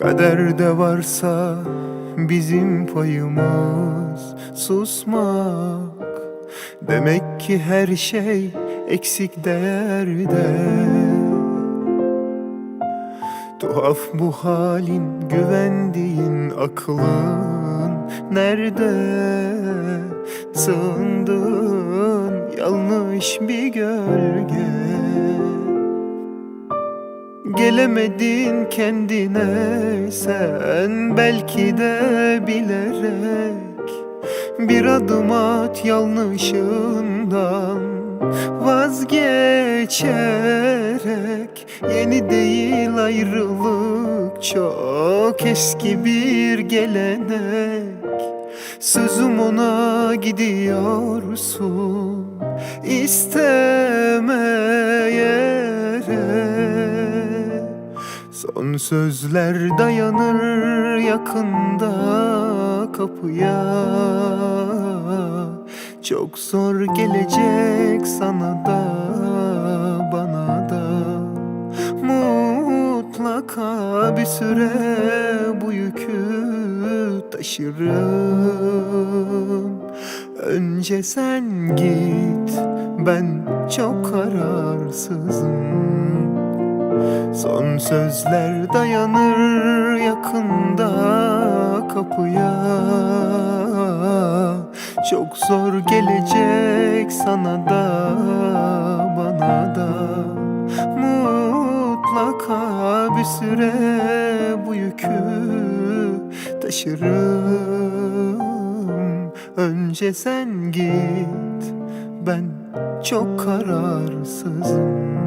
Kaderde varsa bizim payımız susmak. Demek ki her şey eksik değerde. Tuhaf bu halin, güvendiğin aklın nerede? Sığındın yanlış bir gölge. Gelemedin kendine sen, belki de bilerek. Bir adım at yanlışından vazgeçerek. Yeni değil ayrılık, çok eski bir gelenek. Sözüm ona, gidiyorsun istemeyerek. Son sözler dayanır yakında kapıya. Çok zor gelecek sana da bana da. Mutlaka bir süre bu yükü taşırım. Önce sen git, ben çok kararsızım. Son sözler dayanır yakında kapıya. Çok zor gelecek sana da bana da. Mutlaka bir süre bu yükü taşırım. Önce sen git, ben çok kararsızım.